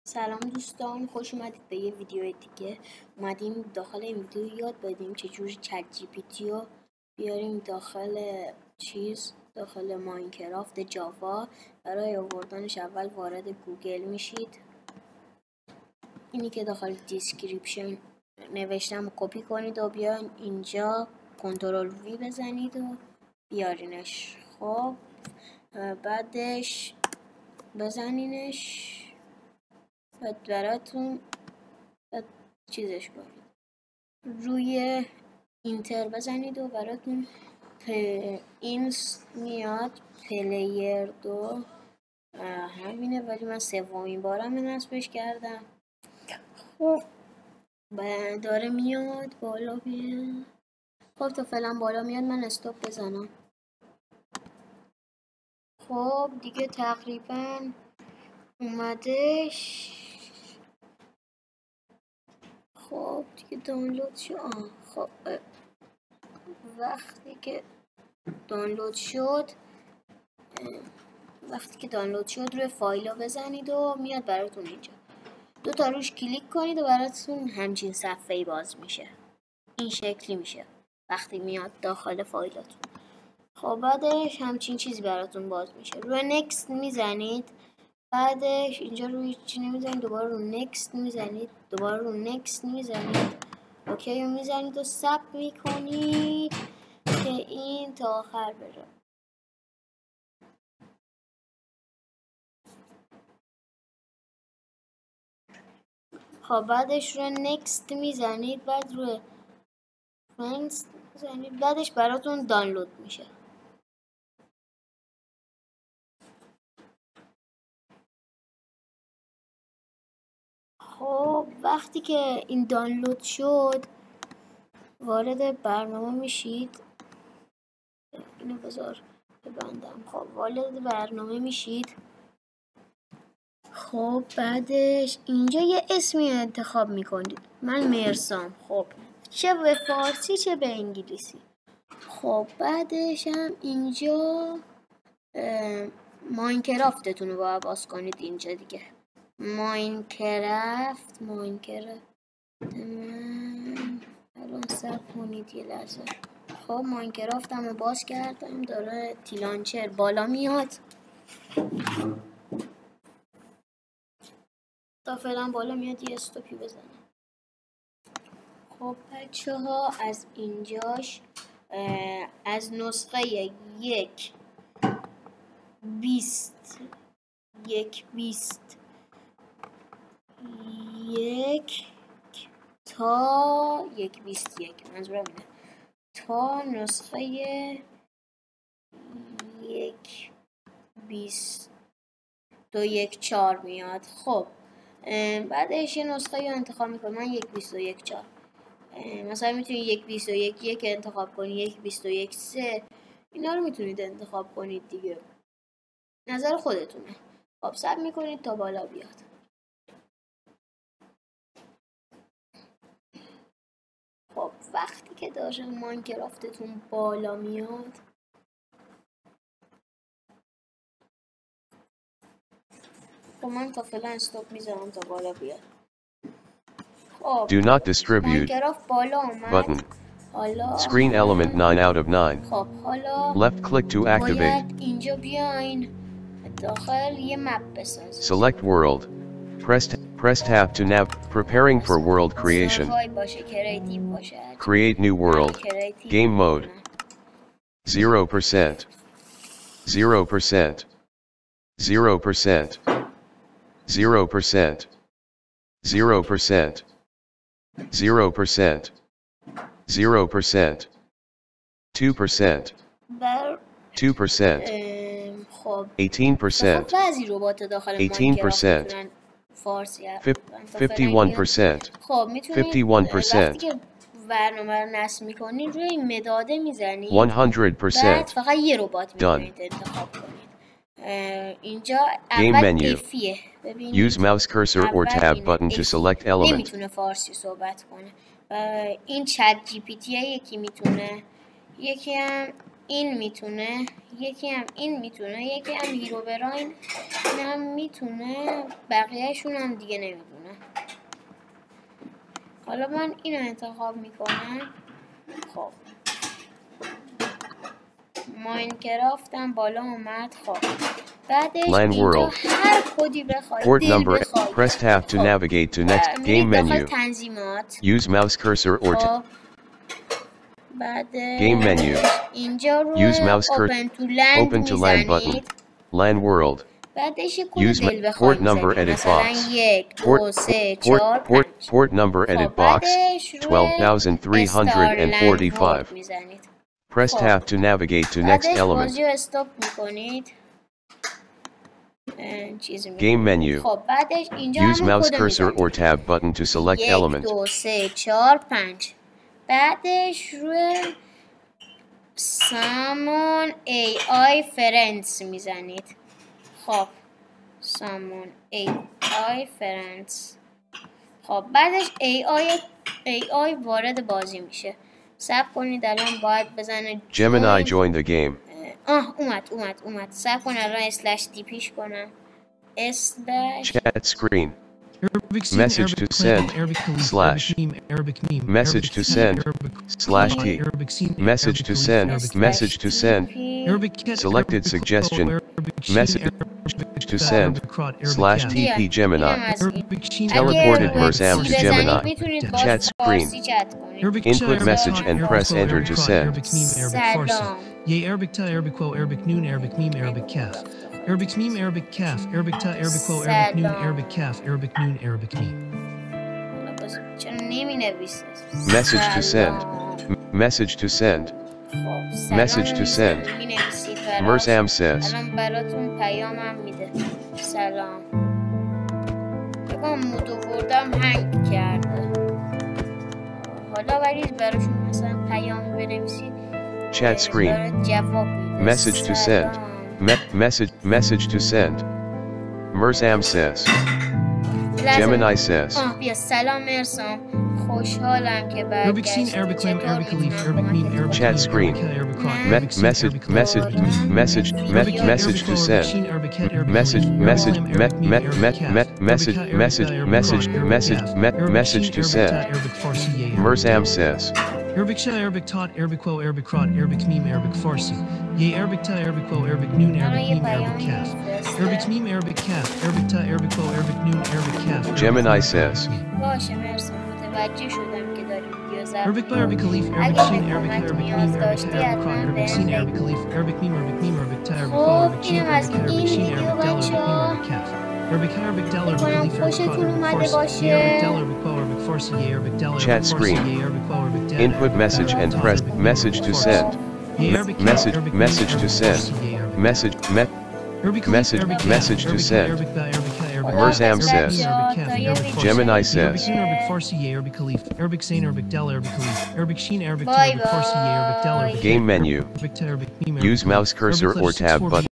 سلام دوستان، خوش اومدید به یه ویدیو دیگه. اومدیم داخل این ویدیو یاد بدیم چجوری چت جی پی تی رو بیاریم داخل ماینکرافت جاوا. برای آوردنش اول وارد گوگل میشید. اینی که داخل دیسکریپشن نوشتم کپی کنید و بیاین اینجا کنترل وی بزنید و بیارینش. خب بعدش بزنینش، براتون چیزش کنید، روی اینتر بزنید و براتون این میاد پلیر 2 همینه، ولی من سومین بارم نصبش کردم. خب داره میاد بالا میاد. خب تا فعلا بالا میاد، من استاپ بزنم. خب دیگه تقریبا اومدش. خب دیگه دانلود شد. خب وقتی که دانلود شد روی فایلا بزنید و میاد براتون اینجا. 2 تا روش کلیک کنید و براتون همچین صفحه‌ای باز میشه. این شکلی میشه وقتی میاد داخل فایلاتون. خب بعدش همچین چیزی براتون باز میشه. روی نکست میزنید. بعدش اینجا روی چی نمیزنید، دوباره رو نکست میزنید، دوباره رو نکست میزنید، اوکی رو میزنید و ثبت میکنید که این تا آخر بره. خب بعدش روی نکست میزنید، بعد روی نکست میزنید، بعدش براتون دانلود میشه. خب وقتی که این دانلود شد وارد برنامه میشید. اینو بذار ببندم. خب وارد برنامه میشید. خب بعدش اینجا یه اسمی انتخاب میکنید. من مرسام. خب چه به فارسی چه به انگلیسی. خب بعدش هم اینجا ماینکرافتتون رو باید باز کنید. اینجا دیگه ماینکرافت من الان صبر کنید یه لحظه. خب ماینکرافت هم رو باز کردم، داره تیلانچر بالا میاد. تا فعلا بالا میاد، یه استوپی بزنه. خب بچه ها از اینجاش از نسخه 1.20 تا 1.21 منظورم اینه، تا نسخه 1.22.1.4 میاد. خب بعدش یه نسخه رو انتخاب میکنم. من 1.22.1.4 مثلا میتونید 1.21.1 انتخاب کنید، 1.21.3 اینا رو میتونید انتخاب کنید دیگه، نظر خودتونه. خب ثبت میکنید تا بالا بیاد. خب وقتی که داره ماینکرافتتون بالا میاد، خب من تا فعلا استاپ میذارم تا بالا بیاد. خب Do not distribute ماینکرافت بالا اومد. button. حالا Screen element 9 out of 9. خب حالا Left click to activate. باید اینجا بیاین داخل یه مپ بسازید. Select world. Press tab to nav. Preparing for world creation. باشه، کریتیو باشه. Create new world. Game mode. 0%. 0%. 0%. 0%. 0%. 0%. 0%. 2%. 2%. خب 18%. بعضی ربات داخل 18%. فارسی 51%. خب میتونید 51%. وقتی که برنامه رو نصب میکنید روی این مداده میزنید، 100%. بعد فقط یه ربات میتونید انتخاب کنید. اینجا اول کیفیه، ببینید Use mouse cursor or tab button to select element. نمیتونه فارسی صحبت کنه. این چت جی پی تی یکی میتونه، یکی هم این میتونه، یکی هم این میتونه، یکی هم هیرو براین، این هم میتونه، بقیهشون هم دیگه نمیدونه. حالا من اینو انتخاب میکنم. خب ماینکرافتم بالا اومد. خب بعدش LAN اینجا world. هر کدی بخواید، Port دل number. بخواید. Press tab to خب. navigate to next میرید game داخل menu. تنظیمات. Use mouse cursor or خب بعد game menu. اینجا رو Use mouse open to land open to LAN button. میزنید. LAN world. بعدش یک Use کد دل بخواید port number میزنید. edit مثلا box. 1 2 3 4 5. Port number edit خب box. بعدش روی 12,345. میزنید. Press خب. tab to navigate to next بعدش element. بازی رو استاپ میکنید. چیزی Game menu. خب بعدش اینجا Use همون mouse کد cursor or tab button to select 1 element. 2 3 4 5. بعدش روی Summon AI Friends میزنید. خب Summon AI Friends. خب بعدش AI وارد بازی میشه. صبر کنید الان باید بزنه Gemini join. join the game. اومد. صبر کنید الان اسلش دی پیش کنم. اسلش Chat screen. Arabic scene, Message Arabic to clan, send. Arabic police, Slash. Arabic meme, Arabic meme, Message Arabic to scene, send. Arabic Slash scene, T. Arabic scene, Message Arabic to police, send. Arabic Message to send. Arabic cat, Selected Arabic suggestion. photo, Arabic sheen, Message Arabic to cat, send. Arabic crot, Arabic Slash cat. TP Gemini. Arabic sheen, Teleported Arabic Merzam cat, to Gemini. میتونید Chat باز screen. فارسی چت کنید. Arabic Input cha, message Arabic and crot, press Arabic enter crot, to send. Arabic meme, Arabic farsi. سلام. Yay, Arabic ta, Arabic wo, Arabic noon, Arabic meme, Arabic calf. Arabic meme, Arabic calf. Arabic ta, Arabic wo, Arabic noon, سلام. Arabic calf. Arabic noon, Arabic meme. چرا نمی نویسه؟ Message to send. Message to send. Message to send. Merzam says. الان براتون پیامم میده. سلام. بگم مودو بردم هنگ کرده. حالا ولی براشون مثلا پیامی بنویسید. Chat screen. برات جواب میده. Message to send. Message to send. Merzam says. Gemini says. بیا سلام مرسام. خوشحالم که Arabic scene, برگشتی. Arabic lamb, چطور Arabic leaf, میتونم Arabic meme, کمکت Arabic Chat meme, screen. Arabic cat, Arabic crot, Arabic scene, Message Arabic clock, Arabic cat, message Arabic to wo, Arabic send. sheen, Arabic cat, Arabic Message leaf, message Arabic lamb, Arabic meme, Arabic calf, message Arabic cat, message Arabic message crot, Arabic message calf, Arabic message sheen, to Arabic send. ta, Arabic farsi, yay, Merzam says. Arabic sha, Arabic tot, Arabic wo, Arabic crot, Arabic meme, Arabic farsi. Yay, Arabic ta, Arabic wo, Arabic noon, Arabic meme, Arabic calf. Arabic meme, Arabic calf, Arabic ta, Arabic wo, Arabic noon, Arabic calf. Gemini says. باشه مرسام متوجه شدم که داری ویدیو ضبط Arabic by Arabic Khalif, Arabic اگه Sheen, به Arabic کمک Arabic نیاز meme, Arabic داشتی Arabic crot, حتما Arabic Scene, بهم Arabic بگو. Khalif, Arabic meme, Arabic meme, Arabic ta, Arabic خب، wo, Arabic sheen, اینم از Arabic Arabic این Sheen, ویدیو Arabic del, Arabic meme, بچه‌ها. Arabic calf. Arabic Arabic del, Arabic امیدوارم Khalif, Arabic خوشتون crot, Arabic اومده farsi. باشه. Yay, Arabic del, Arabic wo, Arabic farsi. Yay, Arabic del, Arabic Chat farsi. screen. Yay, Arabic wo, Arabic del, Input Arabic message del, and Arabic press Arabic message to farsi. send. Yay, Arabic cat, Message Arabic message meme, to Arabic send. farsi. Yay, Arabic Message Arabic Khalif, message Arabic cat, message to Arabic send. Arabic ba, Arabic cat, Arabic Merzam Arabic says. meme, Arabic calf, Arabic farsi. Gemini Arabic says. Scene, Arabic farsi. Yay, Arabic Khalif, Arabic Sane, Arabic del, Arabic Khalif, Arabic Sheen, Arabic ta, Bye Arabic farsi. Yay, Arabic del, bye. Arabic Game menu. Arabic ta, Arabic meme, Arabic Use mouse cursor Arabic or Khalif tab 64 button.